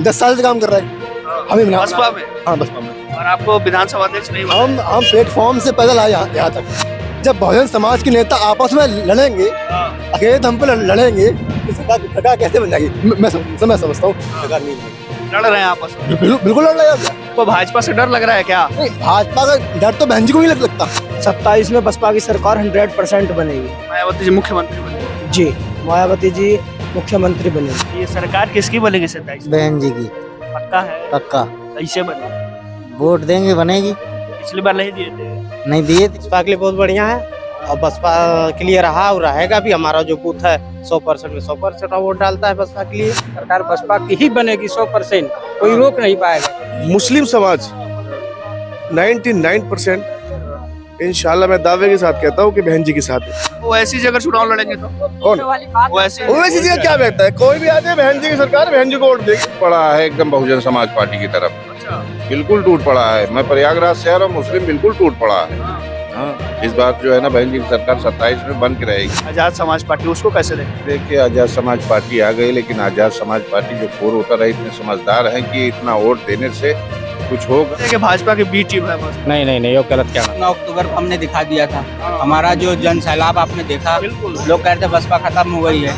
10 साल से काम कर रहा है। हमें बसपा में। हाँ, बसपा में। और आपको विधानसभा अध्यक्ष नहीं बनाया? हम प्लेटफॉर्म से पैदल आए यहाँ तक। जब बहुजन समाज के नेता आपस में लड़ेंगे, अकेले दम पे लड़ेंगे, तो सरकार कैसे बन जाएगी? मैं समझता हूँ सरकार नहीं बनेगी। लड़ रहे हैं आपस में। बिल्कुल लड़ रहे हैं। आपको भाजपा से डर लग रहा है क्या? नहीं, भाजपा का डर तो बहन जी को नहीं लगता। 27 में बसपा की सरकार 100% बनेगी। मायावती जी मुख्यमंत्री बनेगी। जी, मायावती जी मुख्यमंत्री बनेगी। ये सरकार किसकी बनेगी 27? बहन जी की। पक्का है? पक्का। कैसे बनेगी? वोट देंगे बनेगी। पिछली बार नहीं दिए थे। नहीं दिए थे। बसपा के लिए बहुत बढ़िया है और बसपा के लिए रहा और रहेगा भी। हमारा जो बूथ है 100% में 100% का वोट डालता है बसपा के लिए। सरकार बसपा की ही बनेगी 100%, कोई रोक नहीं पाएगा। मुस्लिम समाज 99% इंशाल्लाह मैं दावे के साथ कहता हूँ कि बहन जी के साथ है। वो ऐसी जगह चुनाव लड़ेंगे तो कौन? वो ऐसी वैसी चीजें क्या बेहतर है? कोई भी आ जाए, बहन जी की सरकार, बहन जी को वोट देगी। पड़ा है एकदम बहुजन समाज पार्टी की तरफ। अच्छा। बिल्कुल टूट पड़ा है। मैं प्रयागराज शहर और मुस्लिम बिल्कुल टूट पड़ा है। हाँ, इस बार जो है ना बहन जी की सरकार 27 में बन के रहेगी। आजाद समाज पार्टी उसको कैसे देखें? देखिए, आजाद समाज पार्टी आ गई, लेकिन आजाद समाज पार्टी जो फोर होता रहे इतने समझदार हैं कि इतना वोट देने से कुछ होगा। देखिए भाजपा की बी टीम है बस। नहीं वो गलत क्या। 9 अक्टूबर को हमने दिखा दिया था। हमारा जो जन सैलाब आपने देखा, बिल्कुल। लोग कहते हैं बसपा खत्म हो गई है।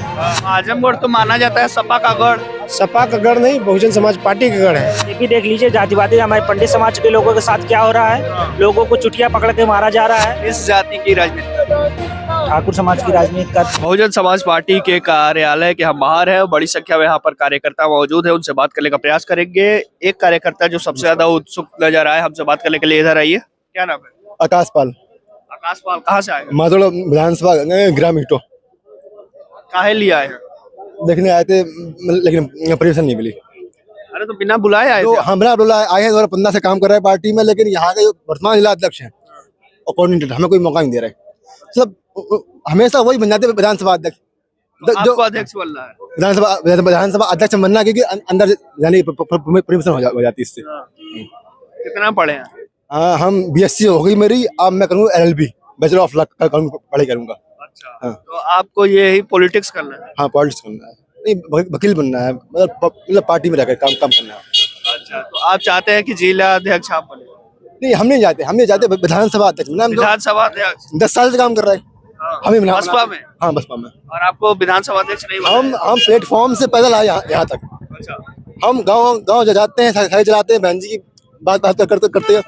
आजमगढ़ तो माना जाता है सपा का गढ़। सपा का गढ़ नहीं, बहुजन समाज पार्टी का गढ़ है। ये भी देख लीजिए जातिवादी हमारे पंडित समाज के लोगों के साथ क्या हो रहा है। लोगों को चुटिया पकड़ के मारा जा रहा है। इस जाति की राजनीति, ठाकुर समाज की राजनीति का। बहुजन समाज पार्टी के कार्यालय के हम बाहर है। बड़ी संख्या में यहाँ पर कार्यकर्ता मौजूद है, उनसे बात करने का प्रयास करेंगे। एक कार्यकर्ता जो सबसे ज्यादा उत्सुक नजर आए हमसे बात करने के लिए, इधर आइए। क्या नाम है? आकाशपाल। आकाशपाल कहाँ से आए? माधोड़ा विधानसभा ग्राम ईटो काहे लिए आए हैं? देखने आए थे, लेकिन परमिशन नहीं मिली। अरे तो बिना बुलाए आए तो थे? हमरा बोला आए हैं 2015 से काम कर रहे हैं पार्टी में, लेकिन यहाँ के जो वर्तमान जिला अध्यक्ष हैं और कोऑर्डिनेटर हमें कोई मौका नहीं दे रहे। सब हमेशा वही बन जाते हैं विधानसभा अध्यक्ष। आपको अध्यक्ष बोल रहा है? विधानसभा अध्यक्ष बनना, क्योंकि अंदर जाने की परमिशन हो जाती है इससे। कितना पढ़े हैं? हाँ, हम BSc हो गई मेरी, अब मैं करूँगा LLB, बैचलर ऑफ लॉ पढ़ाई करूंगा। अच्छा। हाँ। तो आपको ये ही पॉलिटिक्स करना है? हाँ, पॉलिटिक्स करना है। नहीं, वकील बनना है, मतलब पार्टी में रहकर काम करना है। अच्छा, तो आप चाहते हैं कि जिला अध्यक्ष आप बने? नहीं, हम नहीं चाहते विधानसभा अध्यक्ष बनना। विधानसभा अध्यक्ष 10 साल से काम कर रहा है। हाँ। हमें बसपा में। हाँ, बसपा में। और आपको विधानसभा अध्यक्ष नहीं बनाया? हम प्लेटफॉर्म से पैदल आए यहाँ तक। अच्छा। हम गांव जाते हैं, साइकिल चलाते हैं, बहन जी की बात करते हैं।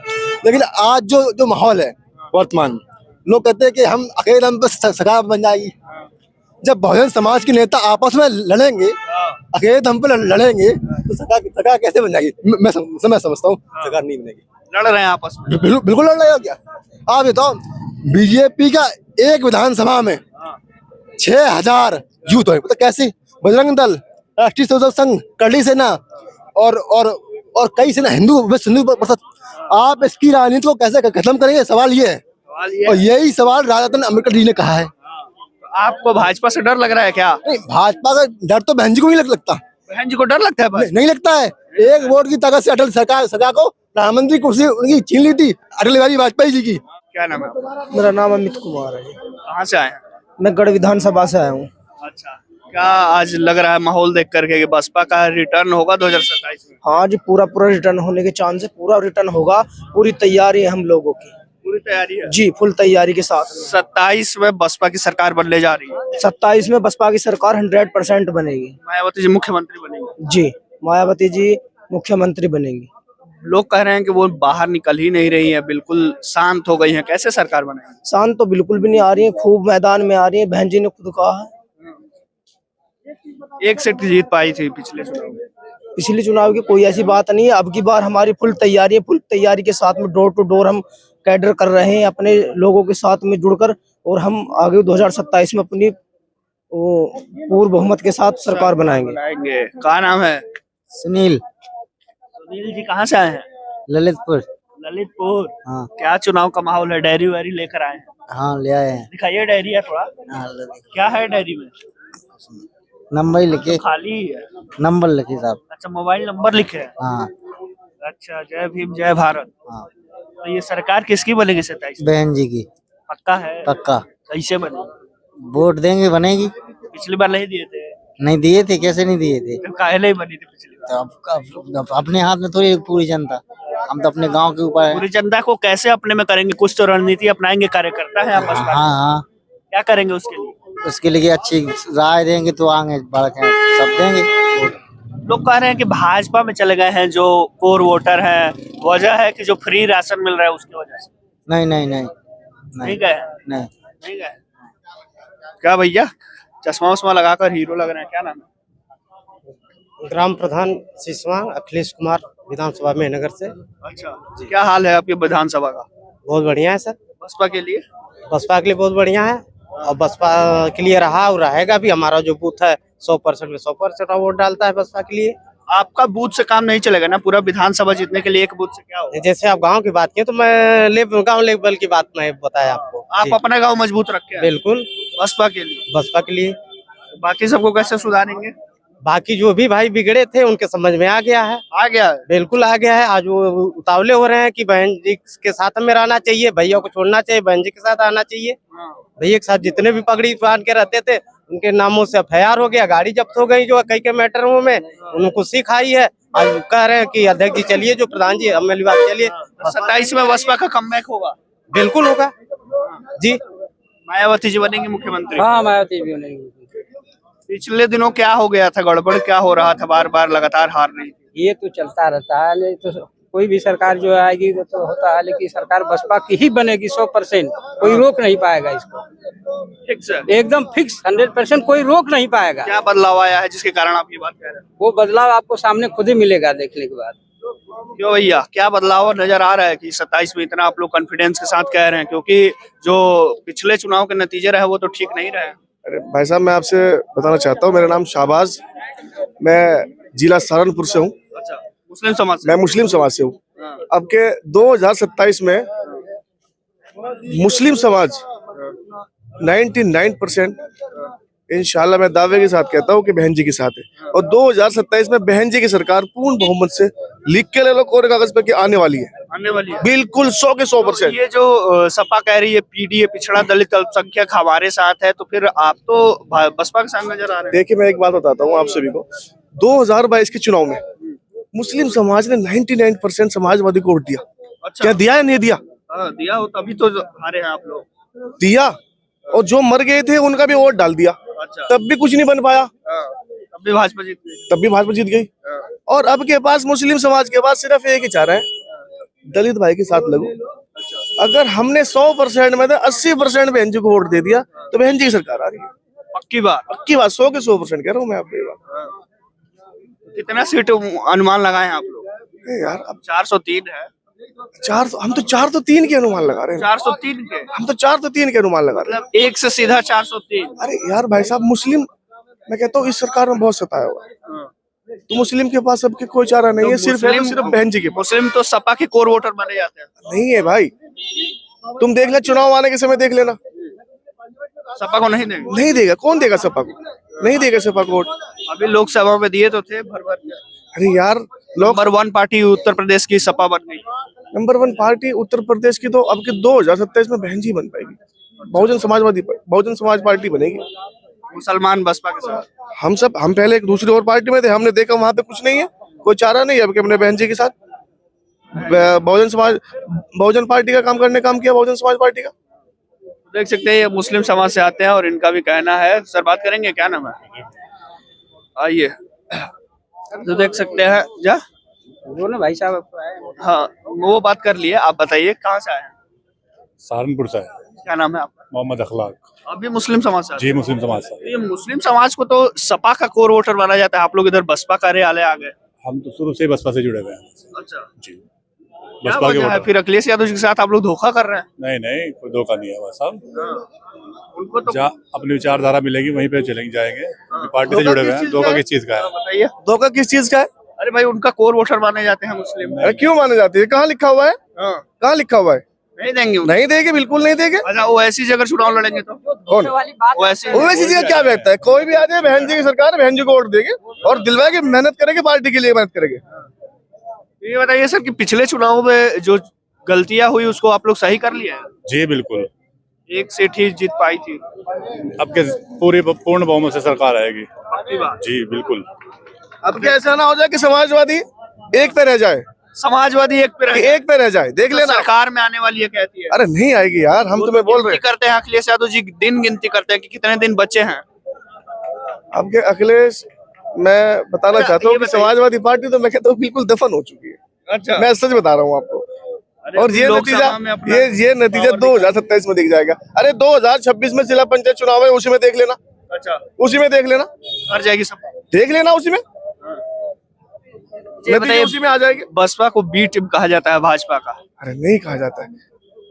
लेकिन आज जो माहौल है वर्तमान, लोग कहते हैं कि हम अकेले दम पे सरकार बन जाएगी। जब बहुजन समाज के नेता आपस में लड़ेंगे, अकेले दम पे लड़ेंगे, तो सरकार कैसे बन जाएगी? मैं समझता हूँ सरकार नहीं बनेगी। लड़ रहे हैं आपस में? बिल्कुल लड़ रहे हो क्या? आप बताओ, बीजेपी का एक विधानसभा में 6000 यूथ है, मतलब कैसे? बजरंग दल, राष्ट्रीय स्वयंसेवक संघ, करली सेना और कई सेना, हिंदू परिषद। आप इसकी राजनीति को कैसे खत्म करेंगे? सवाल ये है। और यही सवाल राजा रत्न अम्बेडकर जी ने कहा है। आपको भाजपा से डर लग रहा है क्या? नहीं, भाजपा का डर तो बहन जी को नहीं लगता। बहन जी को डर लगता है? नहीं लगता है। एक वोट की ताकत से अटल सरकार को प्रधानमंत्री कुर्सी उनकी छीन ली थी, अटल बिहारी वाजपेयी जी की। क्या नाम है? मेरा नाम अमित कुमार है जी। कहाँ से आए हैं? मैं गढ़ विधानसभा से आया हूँ। अच्छा, क्या आज लग रहा है माहौल देख करके कि बसपा का रिटर्न होगा 2027 में? हाँ जी, पूरा रिटर्न होने के चांस है। पूरा रिटर्न होगा, पूरी तैयारी है हम लोगों की। पूरी तैयारी है जी, फुल तैयारी के साथ। 27 में बसपा की सरकार बनने जा रही है। 27 में बसपा की सरकार 100% बनेगी। मायावती जी मुख्यमंत्री बनेंगे? जी, मायावती जी मुख्यमंत्री बनेंगी। लोग कह रहे हैं कि वो बाहर निकल ही नहीं रही है, बिल्कुल शांत हो गई है। कैसे सरकार बनाएंगे? शांत तो बिल्कुल भी नहीं आ रही है, खूब मैदान में आ रही है। बहन जी ने खुद कहा है। एक सीट की जीत पाई थी पिछले चुनाव में। पिछले चुनाव की कोई ऐसी बात नहीं है। अब की बार हमारी फुल तैयारी है। फुल तैयारी के साथ में डोर टू डोर हम कैडर कर रहे हैं अपने लोगों के साथ में जुड़कर, और हम आगे 2027 में अपनी पूर्ण बहुमत के साथ सरकार बनाएंगे। क्या नाम है? सुनील। सुनील जी कहाँ से आए हैं? ललितपुर। ललितपुर। हाँ। क्या चुनाव का माहौल है? डायरी वायरी लेकर आए हैं? हाँ, ले आए हैं। दिखाइए डायरी है थोड़ा। हाँ, क्या है डायरी में? नंबर लिखे। खाली है? नंबर लिखे साहब। अच्छा, मोबाइल नंबर लिखे हैं? हाँ। अच्छा, जय भीम जय भारत। हाँ। तो ये सरकार किसकी बनेगी 27? बहन जी की। पक्का है? पक्का। कैसे बनेगी? वोट देंगे बनेगी। पिछली बार नहीं दिए थे? नहीं दिए थे, कैसे नहीं दिए थे? तो काहे नहीं बनी थी पिछली बार? तो अब अपने हाथ में थोड़ी पूरी जनता, हम तो अपने गांव के ऊपर है। पूरी जनता को कैसे अपने में करेंगे? कुछ तो रणनीति अपनाएंगे कार्यकर्ता है आप हाँ बसपा हाँ, क्या करेंगे उसके लिए? उसके लिए अच्छी राय देंगे तो आगे बढ़ के सब देंगे। लोग कह रहे हैं कि भाजपा में चले गए हैं जो कोर वोटर है, वजह है कि जो फ्री राशन मिल रहा है उसकी वजह से। नहीं नहीं नहीं नहीं नहीं गए? नहीं। नहीं गए? क्या भैया चश्मा उश्मा लगाकर हीरो लग रहे हैं, क्या नाम है? ग्राम प्रधान सिसवा अखिलेश कुमार, विधानसभा में नगर से। अच्छा, क्या हाल है आपके विधानसभा का? बहुत बढ़िया है सर, बसपा के लिए? बसपा के लिए बहुत बढ़िया है और बसपा के लिए रहा और रहेगा भी। हमारा जो बूथ है 100% में 100% वोट डालता है बसपा के लिए। आपका बूथ से काम नहीं चलेगा ना, पूरा विधानसभा जीतने के लिए एक बूथ से क्या होगा? जैसे आप गांव की बात किए तो मैं गांव लेवल की बात मैं बताया आपको। आप जी, अपना गांव मजबूत रखे हैं बिल्कुल बसपा के लिए। बसपा के लिए। बाकी सबको कैसे सुधारेंगे? बाकी जो भी भाई बिगड़े थे उनके समझ में आ गया है, आ गया है। बिल्कुल आ गया है। आज वो उतावले हो रहे हैं कि बहन जी के साथ में रहना चाहिए, भैया को छोड़ना चाहिए, बहन जी के साथ आना चाहिए। भैया के साथ जितने भी पगड़ी बांध के रहते थे उनके नामों से FIR हो गया, गाड़ी जब्त हो गई जो कई के मैटरों में, उनको सीख आई है। आज कह रहे हैं कि अध्यक्ष जी चलिए, जो प्रधान जी अमली बात चलिए। 27 में बसपा का कमबैक होगा। बिल्कुल होगा जी। मायावती जी बनेंगे मुख्यमंत्री। हाँ, मायावती भी नहीं। पिछले दिनों क्या हो गया था, गड़बड़ क्या हो रहा था, बार बार लगातार हार रही थी? ये तो चलता रहता है, नहीं तो कोई भी सरकार जो आएगी तो होता है, लेकिन सरकार बसपा की ही बनेगी 100%। कोई रोक नहीं पाएगा इसको, ठीक सर। एकदम फिक्स 100%, कोई रोक नहीं पाएगा। क्या बदलाव आया है जिसके कारण आप ये बात कह रहे हैं? वो बदलाव आपको सामने खुद ही मिलेगा देखने के बाद। क्यों भैया, क्या बदलाव नजर आ रहा है कि 27 में इतना आप लोग कॉन्फिडेंस के साथ कह रहे हैं? क्योंकि जो पिछले चुनाव के नतीजे रहे वो तो ठीक नहीं रहे। अरे भाई साहब, मैं आपसे बताना चाहता हूँ, मेरा नाम शाहबाज, मैं जिला सहारनपुर से हूँ। अच्छा, मुस्लिम समाज से? मैं मुस्लिम समाज से हूँ। अब के 2027 में मुस्लिम समाज 99% इंशाल्लाह मैं दावे के साथ कहता हूँ कि बहन जी के साथ है। और 2027 में बहन जी की सरकार पूर्ण बहुमत से लिख के ले लो कोरे कागज पे कि आने वाली है, आने वाली है। बिल्कुल 100 के 100%। ये जो सपा कह रही है पीडीए पिछड़ा दलित अल्पसंख्यक हमारे साथ है, तो फिर आप तो बसपा के साथ नजर आ रहे हैं। देखिए, मैं एक बात बताता हूँ आप सभी को, 2022 के चुनाव में मुस्लिम समाज ने 99% समाजवादी को वोट दिया। अच्छा, क्या दिया या नहीं दिया? दिया हो तभी तो हारे हैं आप लोग। दिया, और जो मर गए थे उनका भी वोट डाल दिया। अच्छा, तब भी कुछ नहीं बन पाया, तब भी भाजपा जीत गई। तब भी भाजपा जीत गई। और अब के पास मुस्लिम समाज के पास सिर्फ एक ही चाह रहा है, दलित भाई के साथ लगो। अगर हमने 100% में 80% बहन जी को वोट दे दिया तो बहन जी की सरकार आ रही है। पक्की बात? पक्की बात, 100 के 100% कह रहा हूँ मैं आपको ये बात। कितना सीट अनुमान लगाए हैं आप लोग? यार अब 403 है। 4 हम तो 403 के अनुमान लगा रहे हैं। 403 के? हम तो 403 के अनुमान लगा रहे हैं। मतलब एक से सीधा 403? अरे यार भाई साहब, मुस्लिम, मैं कहता हूँ इस सरकार में बहुत सताया हुआ है। तो मुस्लिम के पास अब के कोई चारा नहीं है, सिर्फ बहन जी के पास। मुस्लिम तो सपा के कोर वोटर माने जाते हैं। नहीं है भाई, तुम देख ले, चुनाव आने के समय देख लेना, सपा को नहीं देंगे? नहीं देगा। कौन देगा सपा को? नहीं देगा सपा को वोट। अभी लोकसभा में दिए तो थे भर भर के। अरे यार, लोग नंबर 1 पार्टी उत्तर प्रदेश की सपा बन गई। नंबर 1 पार्टी उत्तर प्रदेश की तो अब के 2027 में बहन जी बन पाएगी। बहुजन समाज पार्टी बनेगी। मुसलमान बसपा के साथ? हम पहले एक दूसरी और पार्टी में थे, हमने देखा वहां पे कुछ नहीं है, कोई चारा नहीं है। अब के अपने बहन जी के साथ बहुजन पार्टी का काम किया, बहुजन समाज पार्टी का। देख सकते हैं ये मुस्लिम समाज से आते हैं और इनका भी कहना है। सर बात करेंगे, क्या नाम है? आइए, तो देख सकते हैं जा दोनों भाई साहब। हाँ, वो बात कर लिए। आप बताइए कहाँ से आए हैं? सहारनपुर से है। क्या नाम है आपका? मोहम्मद अखलाक। अभी मुस्लिम समाज से आते जी, मुस्लिम समाज से। हैं। ये मुस्लिम समाज को तो सपा का कोर वोटर माना जाता है, आप लोग इधर बसपा कार्यालय आ गए। हम तो शुरू से ही बसपा से जुड़े हुए हैं। अच्छा, जी, क्या बसपा के वजह है वोटर। फिर अखिलेश यादव जी के साथ आप लोग धोखा कर रहे हैं? नहीं, कोई धोखा नहीं है वह साहब। उनको तो जहाँ अपनी विचारधारा मिलेगी वहीं पे जाएंगे। पार्टी से जुड़े हुए हैं। धोखा किस चीज का है? बताइए। धोखा किस चीज का है? अरे भाई, उनका कोर वोटर माने जाते हैं मुस्लिम। अरे क्यों माने जाते हैं? कहाँ लिखा हुआ है? कहाँ लिखा हुआ है? नहीं देंगे उनको? नहीं देंगे, बिल्कुल नहीं देंगे। अच्छा, वो ऐसी जगह चुनाव लड़ेंगे तो कौन? वो ऐसी वैसी चीज क्या बेहतर है? कोई भी आ जाए, बहन जी की सरकार है, बहन जी को वोट देंगे और दिलवाए के मेहनत करेंगे, पार्टी के लिए मेहनत करेंगे। ये बताइए सर कि पिछले चुनाव में जो गलतियां हुई उसको आप लोग सही कर लिए हैं? जी बिल्कुल। एक सीट ही जीत पाई थी। अब के पूर्ण बहुमत से सरकार आएगी। पक्की बात। जी बिल्कुल। अब क्या ऐसा ना हो जाए कि समाजवादी एक पे रह जाए, समाजवादी एक पे रहे, एक पे रह जाए, देख तो लेना। सरकार में आने वाली है कहती है। अरे नहीं आएगी यार, हम तुम्हें बोल रहे गिनती करते हैं अखिलेश यादव जी, दिन गिनती करते हैं कि कितने दिन बचे हैं। हैं। अब के अखिलेश, मैं बताना अच्छा, चाहता हूँ ये कि बताइए। समाजवादी पार्टी तो मैं कहता हूँ बिल्कुल दफन हो चुकी है। अच्छा, मैं सच बता रहा हूँ आपको। और ये लोकसभा नतीजा, में अपना ये नतीजा power 2027 में दिख जाएगा। अरे 2026 में जिला पंचायत चुनाव है, उसी में देख लेना, अच्छा उसी में देख लेना, हर जाएगी सब। देख लेना उसी में, ये नतीजा बताइए, उसी में आ जाएगी। बसपा को बी टीम कहा जाता है भाजपा का, अरे नहीं कहा जाता है,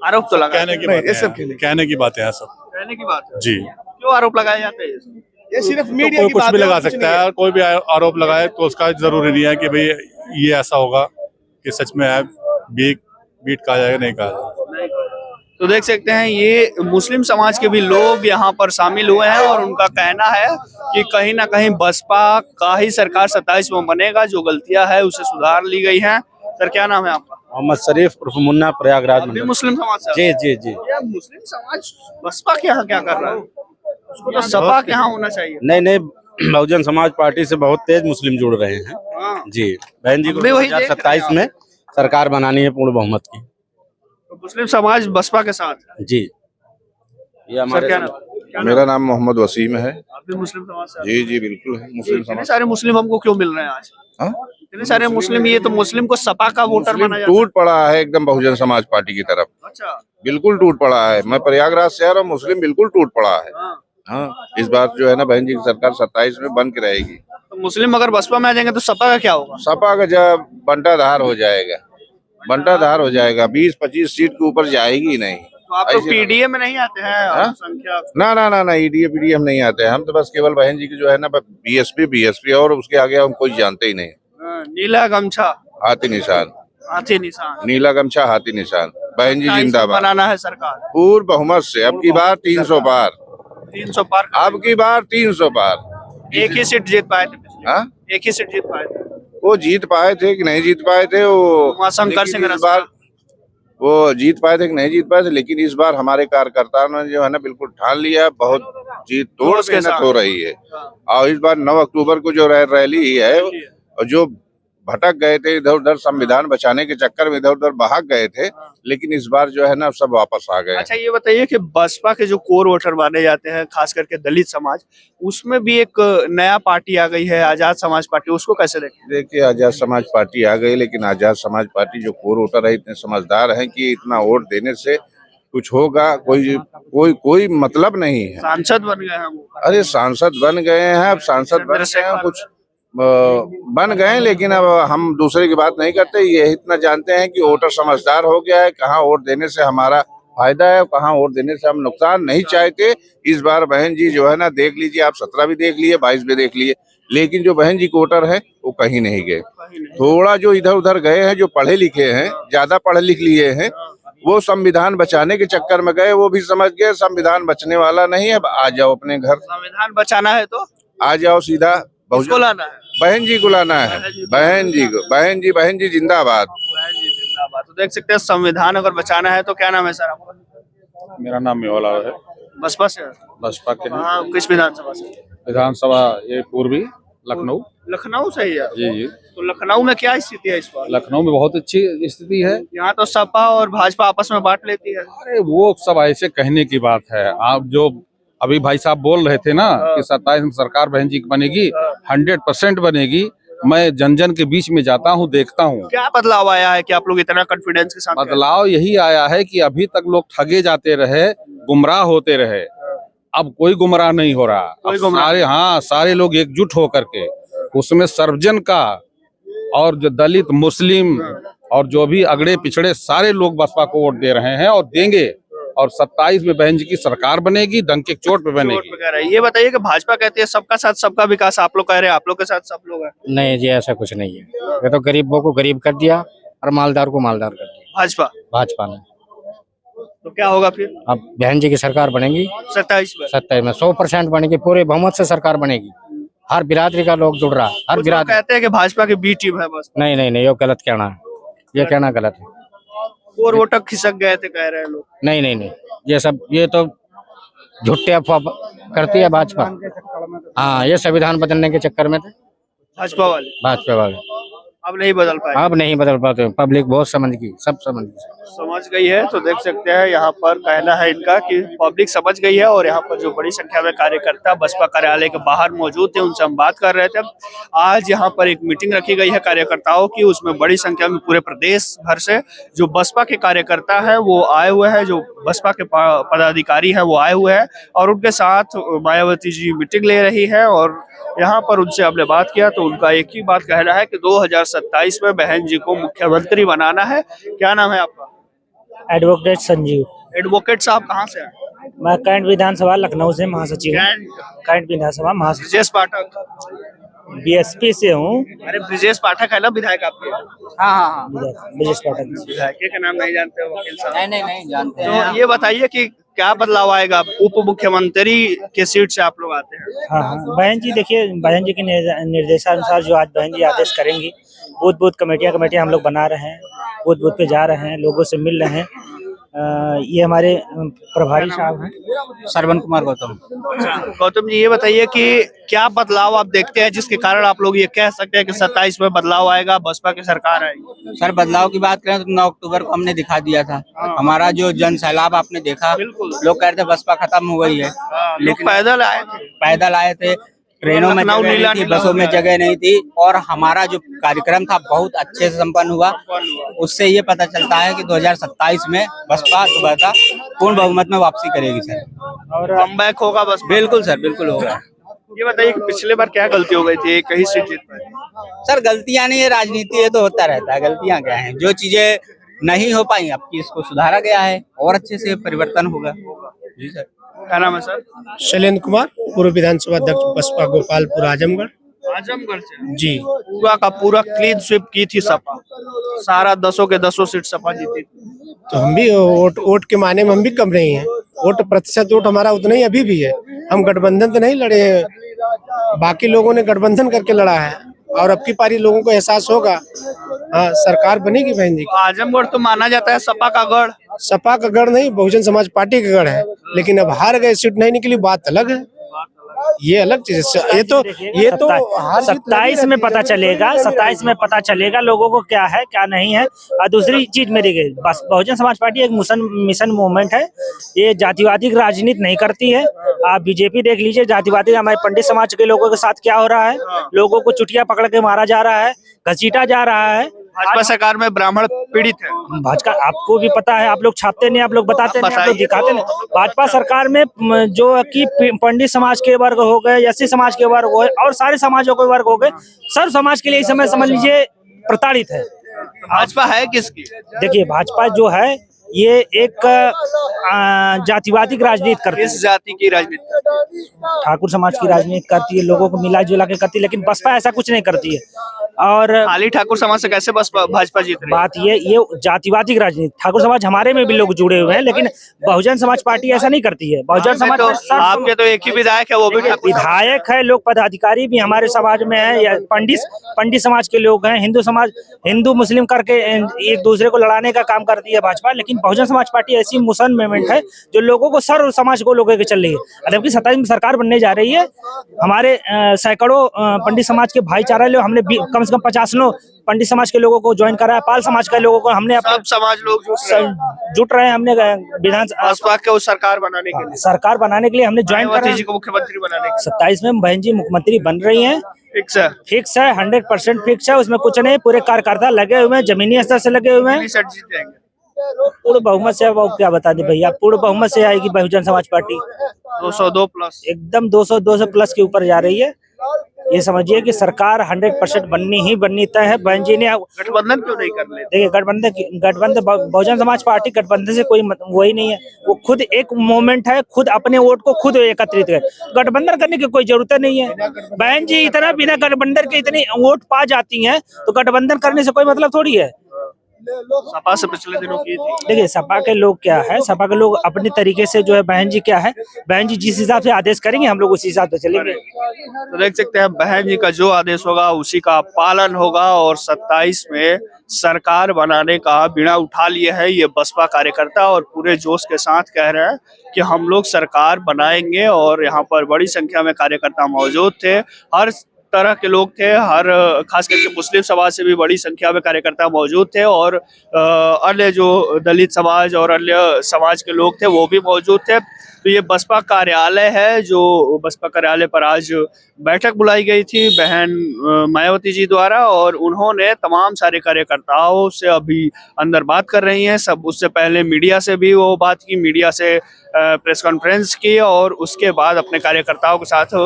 आरोप तो लगा कहने की नहीं, बातें ये सब हैं, कहने की बातें हैं सब। कहने की बात है। जी, क्यों आरोप लगाए जाते हैं? ये सिर्फ तो मीडिया कोई की कुछ बात भी है, लगा और कुछ सकता नहीं है, और कोई भी आरोप लगाए तो उसका जरूरी नहीं है कि भाई ये ऐसा होगा कि सच में है, बीट कहा जाएगा, नहीं कहा जाएगा। तो देख सकते हैं ये मुस्लिम समाज के भी लोग यहाँ पर शामिल हुए हैं और उनका कहना है कि कहीं ना कहीं बसपा का ही सरकार 27 में बनेगा, जो गलतियां है उसे सुधार ली गई हैं। सर क्या नाम है आपका? मोहम्मद शरीफ उर्फ मुन्ना, प्रयागराज आप भी मंडल। मुस्लिम समाज से? जी जी जी। यार मुस्लिम समाज बसपा के यहाँ क्या कर रहा है? उसको तो सपा के यहाँ होना चाहिए। नहीं नहीं, बहुजन समाज पार्टी से बहुत तेज मुस्लिम जुड़ रहे हैं। हाँ। जी, बहन जी को हम भी वही देख रहे हैं 2027 में सरकार बनानी है पूर्ण बहुमत की। तो मुस्लिम समाज बसपा के साथ है। जी, ये सर हमारे क्या नाम? मेरा नाम मोहम्मद वसीम है। आप भी मुस्लिम समाज से? जी जी बिल्कुल है, मुस्लिम इतने समाज। सारे मुस्लिम हमको क्यों मिल रहे हैं आज? हाँ? इतने सारे मुस्लिम, ये तो मुस्लिम को सपा का वोटर मुस्लिम माना जाता टूट पड़ा है एकदम बहुजन समाज पार्टी की तरफ, है। अच्छा। बिल्कुल टूट पड़ा है। मैं प्रयागराज से आ रहा हूँ, मुस्लिम बिल्कुल टूट पड़ा है। हाँ। हाँ, इस बार जो है ना बहन जी की सरकार 27 में बन के रहेगी। तो मुस्लिम अगर बसपा में आ जाएंगे तो सपा का क्या होगा? सपा का जब बंटाधार हो जाएगा, बंटाधार हो जाएगा, 20-25 सीट के ऊपर जाएगी नहीं। तो आप लोग ऐसे- पीडीए में नहीं आते हैं? हाँ? संख्या ना ना ना ना, ईडीए पीडीए हम नहीं आते हैं। हम तो बस केवल बहन जी की जो है ना बीएसपी और उसके आगे हम कोई जानते ही नहीं। नीला गमछा, हाथी निशान, हाथी निशान, नीला गमछा, हाथी निशान, बहन जी 27 जिंदाबाद। बनाना है सरकार। पूर्ण बहुमत से अब की बार 300 पार, 300 पार कर अब की बार 300 पार। एक ही सीट जीत पाए थे पिछली। हाँ? एक ही सीट जीत पाए थे। वो जीत पाए थे कि नहीं जीत पाए थे वो, वहाँ शंकर लेकिन सिंह इस बार वो जीत पाए थे कि नहीं जीत पाए थे, लेकिन इस बार हमारे कार्यकर्ताओं ने जो है ना बिल्कुल ठान लिया, बहुत जीत तोड़ जोश के मेहनत साथ। हो रही है। और इस बार 9 अक्टूबर को जो रैली है, और जो भटक गए थे इधर उधर, संविधान बचाने के चक्कर में इधर उधर भाग गए थे, लेकिन इस बार जो है ना सब वापस आ गए। अच्छा ये बताइए कि बसपा के जो कोर वोटर माने जाते हैं, खास करके दलित समाज, उसमें भी एक नया पार्टी आ गई है, आजाद समाज पार्टी, उसको कैसे देखें? देखिए, आजाद समाज पार्टी आ गई, लेकिन आजाद समाज पार्टी जो कोर वोटर है इतने समझदार हैं कि इतना वोट देने से कुछ होगा, कोई मतलब नहीं है। सांसद बन गए हैं वो। अरे सांसद बन गए हैं, अब सांसद बन गए हैं, कुछ बन गए हैं, लेकिन अब हम दूसरे की बात नहीं करते। ये इतना जानते हैं कि वोटर समझदार हो गया है, कहाँ वोट देने से हमारा फायदा है, कहाँ वोट देने से हम नुकसान नहीं चाहते। इस बार बहन जी जो है ना, देख लीजिए आप, 17 भी देख लिए, 22 भी देख लिए, लेकिन जो बहन जी के वोटर है वो कहीं नहीं गए। थोड़ा जो इधर उधर गए हैं, जो पढ़े लिखे हैं, ज्यादा पढ़े लिख लिए हैं, वो संविधान बचाने के चक्कर में गए। वो भी समझ गए संविधान बचने वाला नहीं है, अब आ जाओ अपने घर, संविधान बचाना है तो आ जाओ सीधा। किसको लाना है? बहन जी को लाना है, बहन जी को, बहन जी जिंदाबाद। जिंदाबाद। तो देख सकते हैं संविधान अगर बचाना है तो क्या नाम है सर आपका? मेरा नाम मेवालाल है, बसपा से? बसपा के हैं। हाँ, किस विधानसभा से? विधानसभा ये पूर्वी लखनऊ। लखनऊ से ही है। जी जी, तो लखनऊ में क्या स्थिति है इस बार? लखनऊ में बहुत अच्छी स्थिति है। यहाँ तो सपा और भाजपा आपस में बांट लेती है। अरे वो सब ऐसे कहने की बात है। आप जो अभी भाई साहब बोल रहे थे ना कि 27 में सरकार बहन जी की बनेगी, 100% बनेगी। मैं जन जन के बीच में जाता हूँ, देखता हूँ। क्या बदलाव आया है कि आप लोग इतना कॉन्फिडेंस के साथ कह रहे हैं? बदलाव यही आया है कि अभी तक लोग ठगे जाते रहे, गुमराह होते रहे, अब कोई गुमराह नहीं हो रहा। कोई अब गुमराह सारे, हाँ, सारे लोग एकजुट होकर के, उसमें सर्वजन का और जो दलित, मुस्लिम और जो भी अगड़े पिछड़े सारे लोग बसपा को वोट दे रहे हैं और देंगे। और 27 में बहन जी की सरकार बनेगी, डंके चोट पे बनेगी। ये बताइए कि भाजपा कहती है सबका साथ सबका विकास, आप लोग कह रहे हैं आप लोग के साथ सब लोग हैं। नहीं जी, ऐसा कुछ नहीं है। ये तो गरीबों को गरीब कर दिया और मालदार को मालदार कर दिया भाजपा भाजपा ने। तो क्या होगा फिर? अब बहन जी की सरकार बनेगी 27 में। 27 में 100% बनेगी, पूरे बहुमत से सरकार बनेगी। हर बिरादरी का लोग जुड़ रहा है, हर कुछ लोग बिरादरी। कहते हैं कि भाजपा की बी टीम है बस। नहीं नहीं नहीं, ये गलत कहना है, ये कहना गलत है। और वोटर खिसक गए थे कह रहे हैं लोग। नहीं नहीं नहीं, ये तो झूठे अफवाह करती है भाजपा। हाँ, ये संविधान बदलने के चक्कर में थे भाजपा वाले भाजपा वाले। अब नहीं बदल पाए, अब नहीं बदल पाते, पब्लिक बहुत समझ गई, सब समझ गई। समझ गई है। तो देख सकते हैं यहाँ पर कहना है इनका कि पब्लिक समझ गई है और यहाँ पर जो बड़ी संख्या में कार्यकर्ता बसपा कार्यालय के बाहर मौजूद थे, उनसे हम बात कर रहे थे। आज यहाँ पर एक मीटिंग रखी गई है कार्यकर्ताओं की, उसमें बड़ी संख्या में पूरे प्रदेश भर से जो बसपा के कार्यकर्ता है वो आए हुए हैं, जो बसपा के पदाधिकारी है वो आए हुए हैं और उनके साथ मायावती जी मीटिंग ले रही है। और यहाँ पर उनसे हमने बात किया तो उनका एक ही बात कहना है कि 2027 में बहन जी को मुख्यमंत्री बनाना है। क्या नाम है आपका? एडवोकेट संजीव। एडवोकेट साहब कहाँ से आए? मैं कैंट विधानसभा लखनऊ से महासचिव हूँ। कैंट विधानसभा महासचिव ब्रिजेश पाठक बीएसपी से हूँ। अरे ब्रिजेश पाठक है ना विधायक आपके? हाँ, ब्रिजेश पाठक। विधायक का नाम नहीं जानते हो वकील साहब? नहीं जानते तो ये बताइए कि क्या बदलाव आएगा? उप मुख्यमंत्री के सीट से आप लोग आते हैं। हाँ, बहन जी देखिए, बहन जी के निर्देशानुसार जो आज बहन जी आदेश करेंगी, बूथ बूथ कमेटियां हम लोग बना रहे हैं, बूथ बूथ पे जा रहे हैं, लोगों से मिल रहे हैं। ये हमारे प्रभारी साहब हैं, श्रवण कुमार गौतम। गौतम जी, ये बताइए कि क्या बदलाव आप देखते हैं जिसके कारण आप लोग ये कह सकते हैं कि 27 में बदलाव आएगा, बसपा की सरकार आएगी? सर, बदलाव की बात करें तो 9 अक्टूबर को हमने दिखा दिया था। हमारा जो जन सैलाब आपने देखा, लोग कहते बसपा खत्म हो गई है, लेकिन पैदल आए थे, ट्रेनों में जगह नहीं थी, बसों में जगह नहीं थी और हमारा जो कार्यक्रम था बहुत अच्छे से संपन्न हुआ। उससे ये पता चलता है कि 2027 में बसपा दोबारा पूर्ण बहुमत में वापसी करेगी सर, और कमबैक होगा बस। बिल्कुल सर, बिल्कुल होगा। ये बताइए कि पिछले बार क्या गलती हो गई थी, एक ही सीट जीत पाए? सर, गलतियां नहीं है, राजनीति है तो होता रहता है। गलतियां क्या है, जो चीजें नहीं हो पाई अब की इसको सुधारा गया है और अच्छे से परिवर्तन होगा। जी सर। क्या नाम है सर? शैलेंद्र कुमार, पूर्व विधानसभा अध्यक्ष बसपा गोपालपुर आजमगढ़। आजमगढ़ से जी। पूरा का पूरा क्लीन स्वीप की थी सपा, सारा 10 के 10 सीट सपा जीती थी। तो हम भी वोट के माने में हम भी कम नहीं है, वोट प्रतिशत वोट हमारा उतना ही अभी भी है। हम गठबंधन तो नहीं लड़े हैं, बाकी लोगों ने गठबंधन करके लड़ा है और अब की पारी लोगों को एहसास होगा। हाँ, सरकार बनेगी बहन जी। आजमगढ़ तो माना जाता है सपा का गढ़। सपा का गढ़ नहीं, बहुजन समाज पार्टी का गढ़ है, लेकिन अब हार गए, सीट नहीं निकली, बात अलग है, ये अलग चीज है। ये तो 27 में पता चलेगा, 27 में पता चलेगा लोगों को क्या है क्या नहीं है। और दूसरी चीज मेरी गई, बस बहुजन समाज पार्टी एक मिशन मूवमेंट है, ये जातिवादी राजनीति नहीं करती है। आप बीजेपी देख लीजिए, जातिवादी हमारे पंडित समाज के लोगों के साथ क्या हो रहा है, लोगों को चुटिया पकड़ के मारा जा रहा है, घसीटा जा रहा है। भाजपा सरकार में ब्राह्मण पीड़ित है। भाजपा आपको भी पता है, आप लोग छापते नहीं, आप लोग बताते नहीं, आप लोग दिखाते नहीं। भाजपा सरकार में जो कि पंडित समाज के वर्ग हो गए, एससी समाज के वर्ग हो गए और सारे समाजों के वर्ग हो गए, सर्व समाज के लिए इस समय समझ लीजिए प्रताड़ित है। भाजपा है किसकी? देखिए, भाजपा जो है ये एक जातिवादी राजनीति करती है। किस जाति की राजनीति? ठाकुर समाज की राजनीति करती है, लोगों को मिला जुला के करती है, लेकिन बसपा ऐसा कुछ नहीं करती है। और खाली ठाकुर समाज से कैसे बसपा भाजपा जीत रही है? बात ये जातिवादी राजनीति, ठाकुर समाज हमारे में भी लोग जुड़े हुए हैं, लेकिन बहुजन समाज पार्टी ऐसा नहीं करती है। बहुजन समाज तो आपके तो एक ही विधायक है, वो भी विधायक है, लोग पदाधिकारी भी हमारे समाज में है, या पंडित समाज के लोग हैं, हिंदू मुस्लिम करके एक दूसरे को लड़ाने का काम करती है भाजपा। लेकिन बहुजन समाज पार्टी ऐसी मिशन मूवमेंट है जो लोगों को, सर्व समाज को लोगों के चल रही है। जबकि 27 में सरकार बनने जा रही है, हमारे सैकड़ों पंडित समाज के भाईचारा लोग, हमने कम से कम 50 लोग पंडित समाज के लोगों को ज्वाइन करा है, पाल समाज के लोगों को हमने सब समाज लोग जुट रहे हैं। हमने भाजपा के सरकार बनाने के लिए हमने ज्वाइन करा जी को मुख्यमंत्री बनाने के। 27 में बहन जी मुख्यमंत्री बन रही है, फिक्स है 100% फिक्स है, उसमें कुछ नहीं। पूरे कार्यकर्ता लगे हुए हैं, जमीनी स्तर से लगे हुए हैं। पूर्ण बहुमत से, अब क्या बता दे भैया, पूर्ण बहुमत से आएगी बहुजन समाज पार्टी। 202 प्लस, एकदम 200 प्लस के ऊपर जा रही है। ये समझिए कि सरकार 100% बननी तय है। बहन जी ने गठबंधन क्यों नहीं कर ले? देखिए, गठबंधन बहुजन समाज पार्टी गठबंधन से कोई वही नहीं है, वो खुद एक मूवमेंट है, खुद अपने वोट को खुद एकत्रित करे। गठबंधन करने की कोई जरूरत नहीं है। बहन जी इतना बिना गठबंधन के इतनी वोट पा जाती हैं, तो गठबंधन करने से कोई मतलब थोड़ी है। सपा से पिछले दिनों की थी। देखिए सपा के लोग क्या है, सपा के लोग अपने तरीके से जो है बहन जी क्या है, बहन जी जिस हिसाब से आदेश करेंगे हम लोग उसी हिसाब से चलेंगे। तो देख सकते हैं बहन जी का जो आदेश होगा उसी का पालन होगा और 27 में सरकार बनाने का बीड़ा उठा लिए है ये बसपा कार्यकर्ता और पूरे जोश के साथ कह रहे हैं कि हम लोग सरकार बनाएंगे। और यहाँ पर बड़ी संख्या में कार्यकर्ता मौजूद थे, हर तरह के लोग थे, हर खास करके मुस्लिम समाज से भी बड़ी संख्या में कार्यकर्ता मौजूद थे और अन्य जो दलित समाज और अन्य समाज के लोग थे वो भी मौजूद थे। तो ये बसपा कार्यालय है, जो बसपा कार्यालय पर आज बैठक बुलाई गई थी बहन मायावती जी द्वारा और उन्होंने तमाम सारे कार्यकर्ताओं से अभी अंदर बात कर रही हैं। सब उससे पहले मीडिया से भी वो बात की, मीडिया से प्रेस कॉन्फ्रेंस की और उसके बाद अपने कार्यकर्ताओं के साथ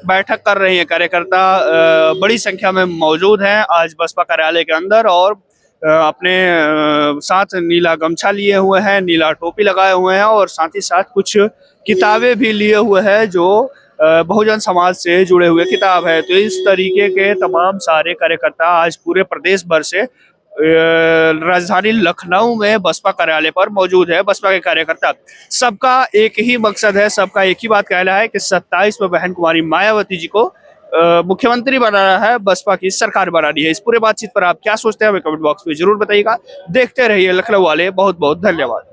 बैठक कर रही हैं। कार्यकर्ता बड़ी संख्या में मौजूद हैं आज बसपा कार्यालय के अंदर और अपने साथ नीला गमछा लिए हुए हैं, नीला टोपी लगाए हुए हैं और साथ ही साथ कुछ किताबें भी लिए हुए हैं जो बहुजन समाज से जुड़े हुए किताब है। तो इस तरीके के तमाम सारे कार्यकर्ता आज पूरे प्रदेश भर से राजधानी लखनऊ में बसपा कार्यालय पर मौजूद है। बसपा के कार्यकर्ता सबका एक ही मकसद है, सबका एक ही बात कहना है कि 27 में बहन कुमारी मायावती जी को मुख्यमंत्री बनाना है, बसपा की सरकार बनानी है। इस पूरे बातचीत पर आप क्या सोचते हैं हमें कमेंट बॉक्स में जरूर बताइएगा। देखते रहिए लखनऊ वाले। बहुत बहुत धन्यवाद।